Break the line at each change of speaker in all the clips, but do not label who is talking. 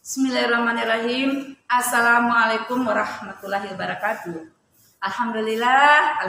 Bismillahirrahmanirrahim. Assalamualaikum warahmatullahi wabarakatuh. Alhamdulillah.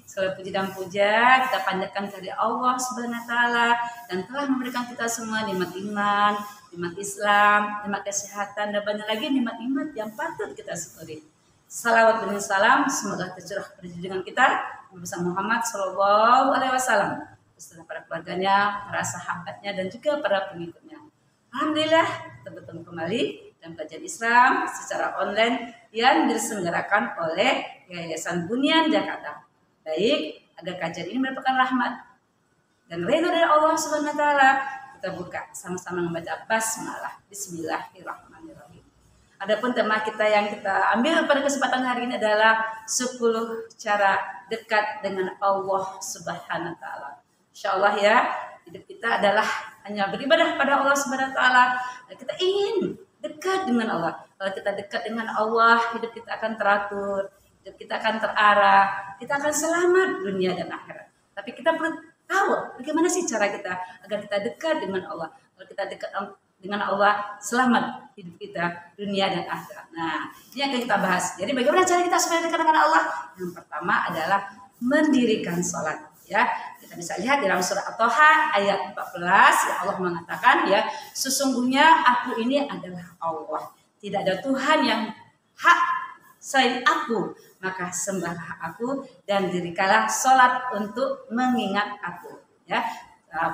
Segala puji dan puja kita panjatkan kepada Allah Subhanahu wa taala dan telah memberikan kita semua nikmat iman, nikmat Islam, nikmat kesehatan dan banyak lagi nikmat-nikmat yang patut kita syukuri. Salawat dan salam semoga tercurah pada junjungan kita bersama Muhammad Shallallahu Alaihi Wasallam, beserta para keluarganya, para sahabatnya dan juga para pengikutnya. Alhamdulillah kita bertemu kembali dalam kajian Islam secara online yang diselenggarakan oleh Yayasan Bunyan Jakarta. Baik, agar kajian ini merupakan rahmat dan ridho dari Allah Subhanahu wa taala, kita buka sama-sama membaca basmalah. Bismillahirrahmanirrahim. Adapun tema kita yang kita ambil pada kesempatan hari ini adalah 10 cara dekat dengan Allah Subhanahu wa taala. Insyaallah ya, hidup kita adalah hanya beribadah pada Allah Subhanahu wa taala. Kita ingin dekat dengan Allah. Kalau kita dekat dengan Allah, hidup kita akan teratur, hidup kita akan terarah, kita akan selamat dunia dan akhirat. Tapi kita perlu tahu bagaimana sih cara kita agar kita dekat dengan Allah. Kalau kita dekat dengan Allah, selamat hidup kita dunia dan akhirat. Nah, ini yang akan kita bahas. Jadi bagaimana cara kita supaya dekat dengan Allah? Yang pertama adalah mendirikan sholat. Ya, kita bisa lihat dalam surah At-Thaha ayat 14 ya, Allah mengatakan ya, sesungguhnya aku ini adalah Allah, tidak ada Tuhan yang hak selain aku, maka sembahlah aku dan dirikanlah sholat untuk mengingat aku. Ya,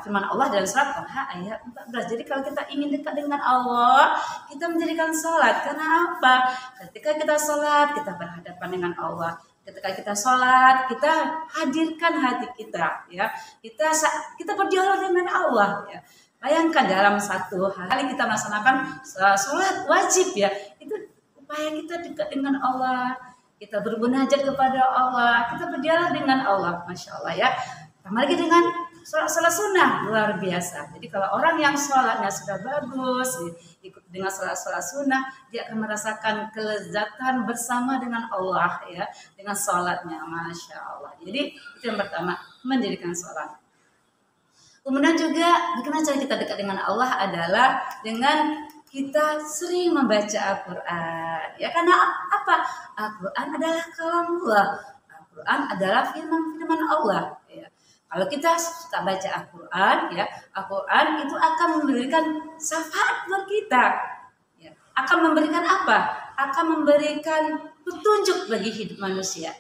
firman Allah dalam surat At-Thaha ayat 14. Jadi kalau kita ingin dekat dengan Allah, kita mendirikan sholat. Karena apa? Ketika kita sholat, kita berhadapan dengan Allah. Ketika kita sholat, kita hadirkan hati kita, ya. Kita berdialog dengan Allah, ya. Bayangkan dalam satu hari kita melaksanakan sholat wajib, ya. Itu upaya kita dekat dengan Allah, kita bermunajat kepada Allah, kita berdialog dengan Allah, masya Allah ya. Tambah lagi dengan sholat sunnah, luar biasa. Jadi kalau orang yang sholatnya sudah bagus, ikut dengan sholat sunnah, dia akan merasakan kelezatan bersama dengan Allah ya, dengan sholatnya, masya Allah. Jadi itu yang pertama, mendirikan sholat. Kemudian juga bagaimana cara kita dekat dengan Allah adalah dengan kita sering membaca Al-Quran. Ya, karena apa? Al-Quran adalah kalamullah. Al-Quran adalah firman Allah. Ya. Kalau kita suka baca Al-Quran, ya, Al-Quran itu akan memberikan syafaat buat kita. Ya. Akan memberikan apa? Akan memberikan petunjuk bagi hidup manusia.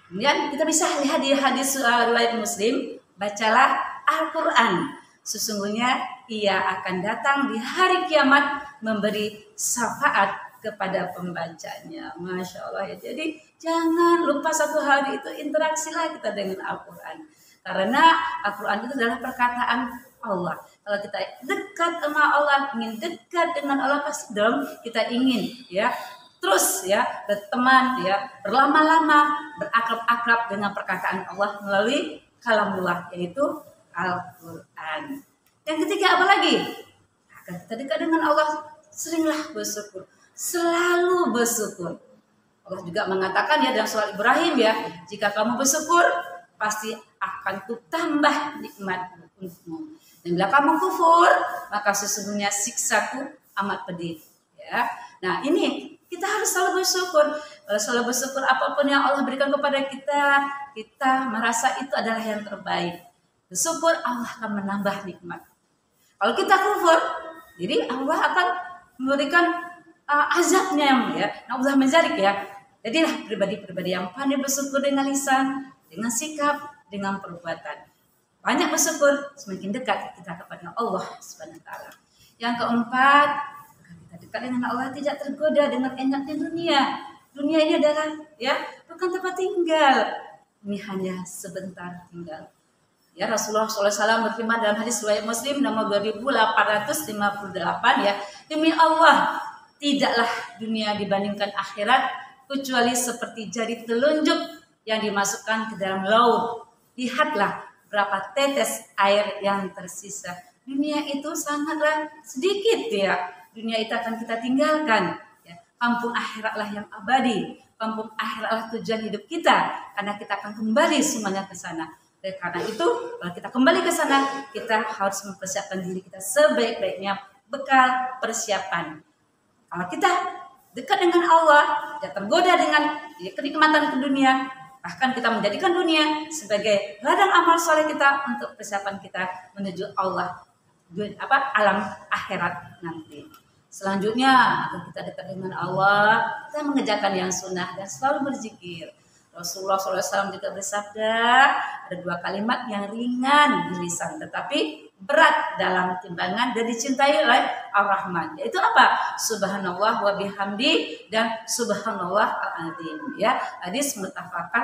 Kemudian kita bisa lihat di hadis riwayat Muslim, bacalah Al-Quran. Sesungguhnya ia akan datang di hari kiamat memberi syafaat kepada pembacanya. Masya Allah ya. Jadi jangan lupa satu hari itu interaksilah kita dengan Al-Quran. Karena Al-Quran itu adalah perkataan Allah. Kalau kita dekat sama Allah, ingin dekat dengan Allah, pasti dong kita ingin ya terus ya berteman ya, berlama-lama, berakrab-akrab dengan perkataan Allah melalui kalamullah, yaitu Al-Quran. Yang ketiga apa lagi? Agar kita dekat dengan Allah, seringlah bersyukur, selalu bersyukur. Allah juga mengatakan ya dalam surah Ibrahim ya, jika kamu bersyukur pasti akan kutambah nikmat untukmu. Dan bila kamu kufur, maka sesungguhnya siksaku amat pedih. Ya, nah ini kita harus selalu bersyukur. Selalu bersyukur apapun yang Allah berikan kepada kita, kita merasa itu adalah yang terbaik. Bersyukur Allah akan menambah nikmat. Kalau kita kufur, jadi Allah akan memberikan azabnya ya. Nah, Allah menjarik ya. Jadilah pribadi-pribadi yang pandai bersyukur dengan lisan, dengan sikap, dengan perbuatan. Banyak bersyukur, semakin dekat kita kepada Allah Subhanahu wa taala. Yang keempat, kita dekat dengan Allah tidak tergoda dengan enaknya dunia. Dunia ini adalah ya bukan tempat tinggal. Ini hanya sebentar tinggal. Ya, Rasulullah SAW berfirman dalam hadis riwayat Muslim nomor 2858 ya, demi Allah tidaklah dunia dibandingkan akhirat kecuali seperti jari telunjuk yang dimasukkan ke dalam laut. Lihatlah berapa tetes air yang tersisa. Dunia itu sangatlah sedikit ya. Dunia itu akan kita tinggalkan. Ya. Kampung akhiratlah yang abadi. Kampung akhiratlah tujuan hidup kita. Karena kita akan kembali semuanya ke sana. Karena itu, kalau kita kembali ke sana, kita harus mempersiapkan diri kita sebaik-baiknya bekal persiapan. Kalau kita dekat dengan Allah, tidak tergoda dengan kenikmatan ke dunia, bahkan kita menjadikan dunia sebagai ladang amal soleh kita untuk persiapan kita menuju Allah, alam akhirat nanti. Selanjutnya, agar kita dekat dengan Allah, kita mengerjakan yang sunnah dan selalu berzikir. Rasulullah SAW juga bersabda, ada 2 kalimat yang ringan di lisan, tetapi berat dalam timbangan dan dicintai oleh Ar-Rahman. Yaitu apa? Subhanallah wa bihamdi dan Subhanallah al-azim. Ya, hadis muttafaq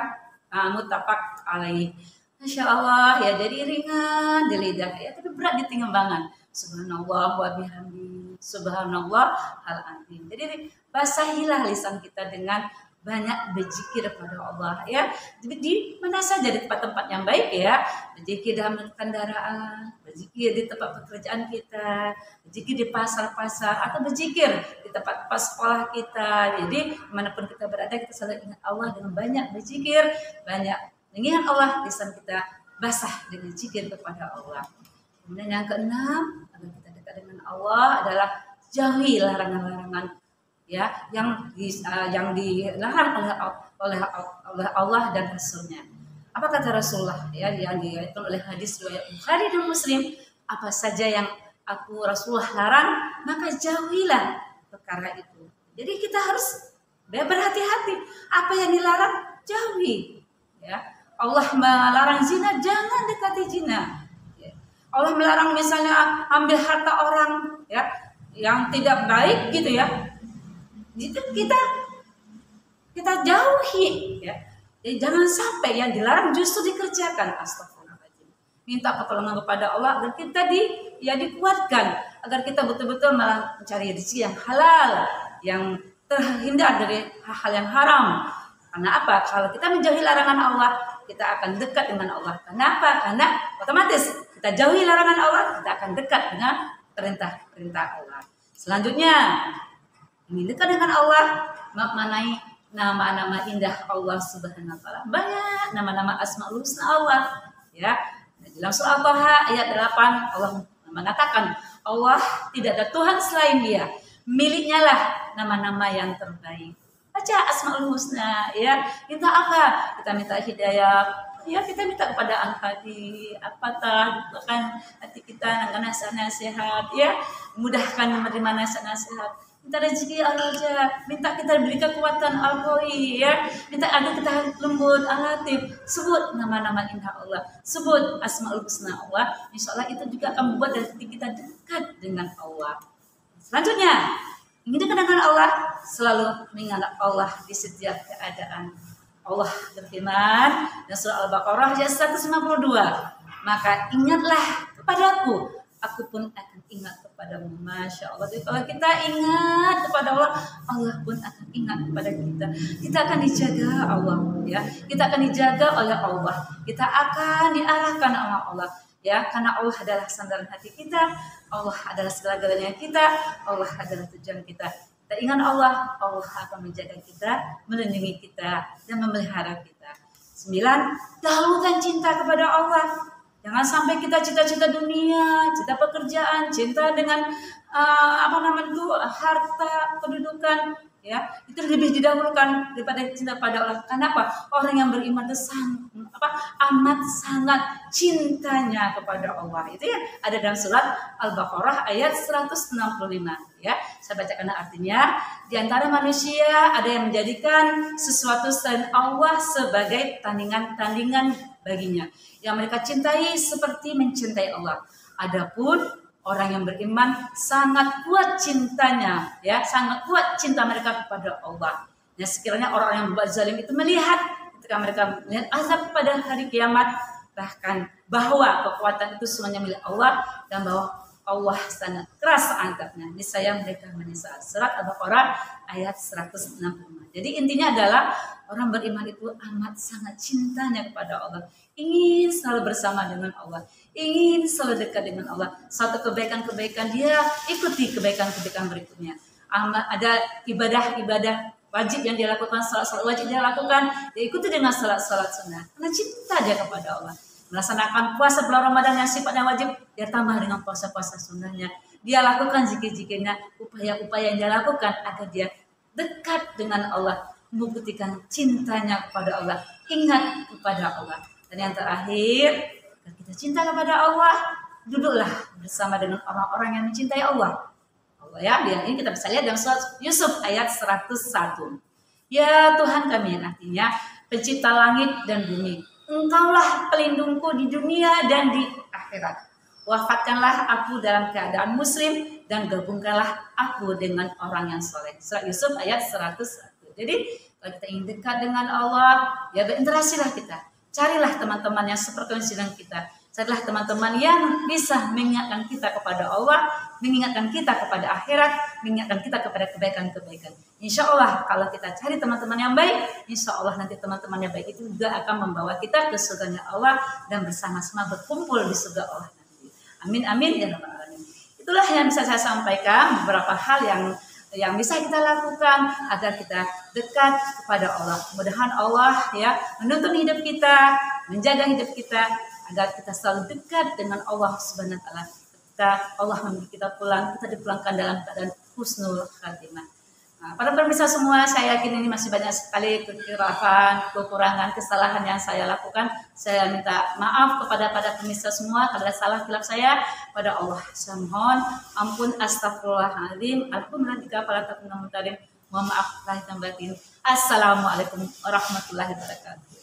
alaih. Masya Allah, ya, jadi ringan di lidah, ya, tapi berat di timbangan. Subhanallah wa bihamdi, Subhanallah al-azim. Jadi basahilah lisan kita dengan banyak berzikir kepada Allah, ya. Di mana saja, di tempat-tempat yang baik, ya, berzikir dalam kendaraan, berzikir di tempat pekerjaan kita, berzikir di pasar-pasar, atau berzikir di tempat sekolah kita. Jadi dimanapun kita berada, kita selalu ingat Allah dengan banyak berzikir, banyak mengingat Allah, lisan kita basah dengan zikir kepada Allah. Kemudian yang keenam, agar kita dekat dengan Allah adalah jauhi larangan-larangan, ya, yang dilarang oleh Allah dan Rasulnya. Apa kata Rasulullah, ya, yang diriwayatkan oleh hadis riwayat Bukhari dan Muslim, apa saja yang aku Rasulullah larang, maka jauhilah perkara itu. Jadi kita harus berhati-hati, apa yang dilarang jauhi, ya. Allah melarang zina, jangan dekati zina, ya. Allah melarang misalnya ambil harta orang, ya, yang tidak baik gitu, ya. Itu kita jauhi, ya. Jadi jangan sampai yang dilarang justru dikerjakan. Astagfirullahaladzim. Minta pertolongan kepada Allah agar kita dikuatkan, agar kita betul-betul mencari rezeki yang halal, yang terhindar dari hal-hal yang haram. Karena apa? Kalau kita menjauhi larangan Allah, kita akan dekat dengan Allah. Kenapa? Karena otomatis kita jauhi larangan Allah, kita akan dekat dengan perintah-perintah Allah. Selanjutnya, ingin dekat dengan Allah, maknai nama-nama indah Allah Subhanahu wa taala. Banyak nama-nama Asmaul Husna Allah, ya. Dalam surah Thaha ayat 8 Allah mengatakan, Allah tidak ada Tuhan selain Dia. Miliknya lah nama-nama yang terbaik. Baca Asmaul Husna, ya. Minta apa? Kita minta hidayah, ya, kita minta kepada Al-Hadi, apatah, bukan hati kita dengan nasihat-nasihat, ya. Mudahkan menerima nasihat-nasihat. Minta rezeki Al-Raja, minta kita diberi kekuatan Al-Qawi, ya. Minta agar kita lembut, Al-Latif. Sebut nama-nama indah Allah, sebut Asmaul Husna Allah. Insya Allah itu juga akan membuat hati kita dekat dengan Allah. Selanjutnya, ingin dekat dengan Allah, selalu mengingat Allah di setiap keadaan. Allah berfirman dalam surah Al-Baqarah ayat 152, maka ingatlah kepadaku, aku pun akan ingat kepadamu. Masya Allah. Jadi kalau kita ingat kepada Allah, Allah pun akan ingat kepada kita. Kita akan dijaga Allah, ya. Kita akan dijaga oleh Allah. Kita akan diarahkan oleh Allah, ya. Karena Allah adalah sandaran hati kita, Allah adalah segala-galanya kita, Allah adalah tujuan kita. Kita ingat Allah, Allah akan menjaga kita, melindungi kita, dan memelihara kita. 9, dahulukan cinta kepada Allah. Jangan sampai kita cita-cita dunia, cita pekerjaan, cinta dengan harta, kedudukan, ya, itu lebih didahulukan daripada cinta pada Allah. Kenapa? Orang yang beriman itu amat sangat cintanya kepada Allah. Itu ya ada dalam surat Al-Baqarah ayat 165, ya. Saya bacakan artinya. Di antara manusia ada yang menjadikan sesuatu selain Allah sebagai tandingan baginya, yang mereka cintai seperti mencintai Allah. Adapun orang yang beriman sangat kuat cintanya, ya, sangat kuat cinta mereka kepada Allah. Ya, sekiranya orang yang berbuat zalim itu melihat ketika mereka melihat azab pada hari kiamat, bahkan bahwa kekuatan itu semuanya milik Allah dan bahwa Allah sangat keras azabnya, niscaya mereka menyesal. Surat Al-Baqarah ayat 165. Jadi intinya adalah orang beriman itu amat sangat cintanya kepada Allah, ingin selalu bersama dengan Allah, ingin selalu dekat dengan Allah. Satu kebaikan-kebaikan dia ikuti kebaikan-kebaikan berikutnya. Ada ibadah-ibadah wajib yang dia lakukan, salat-salat wajib dia lakukan, dia ikuti dengan salat-salat sunnah. Karena cinta dia kepada Allah. Melaksanakan puasa bulan Ramadan yang sifatnya wajib, dia tambah dengan puasa-puasa sunnahnya. dia lakukan zikir-zikirnya, upaya-upaya yang dia lakukan agar dia dekat dengan Allah, membuktikan cintanya kepada Allah, ingat kepada Allah. Dan yang terakhir, agar kita cinta kepada Allah, duduklah bersama dengan orang-orang yang mencintai Allah. Allah ya, ini kita bisa lihat dalam surat Yusuf ayat 101. Ya Tuhan kami, yang artinya pencipta langit dan bumi, Engkaulah pelindungku di dunia dan di akhirat. Wafatkanlah aku dalam keadaan muslim dan gabungkanlah aku dengan orang yang soleh. Surat Yusuf ayat 101. Jadi kalau kita ingin dekat dengan Allah, ya berinteraksilah kita. Carilah teman-teman yang seperti dengan kita. Carilah teman-teman yang bisa mengingatkan kita kepada Allah, mengingatkan kita kepada akhirat, mengingatkan kita kepada kebaikan-kebaikan. Insya Allah kalau kita cari teman-teman yang baik, insya Allah nanti teman-teman yang baik itu juga akan membawa kita ke surganya Allah dan bersama-sama berkumpul di surga Allah nanti. Amin amin ya rabbal alamin. Itulah yang bisa saya sampaikan, beberapa hal yang bisa kita lakukan agar kita dekat kepada Allah. Mudah-mudahan Allah ya menuntun hidup kita, menjaga hidup kita agar kita selalu dekat dengan Allah Subhanahu wa taala. Allah memberi kita pulang, kita dipulangkan dalam keadaan husnul khatimah. Nah, para pemirsa semua, saya yakin ini masih banyak sekali kekeliruan, kekurangan, kesalahan yang saya lakukan. Saya minta maaf kepada pemirsa semua kalau ada salah khilaf saya pada Allah. Saya mohon ampun, astagfirullahaladzim. Mohon maaf lahir dan batin. Assalamualaikum warahmatullahi wabarakatuh.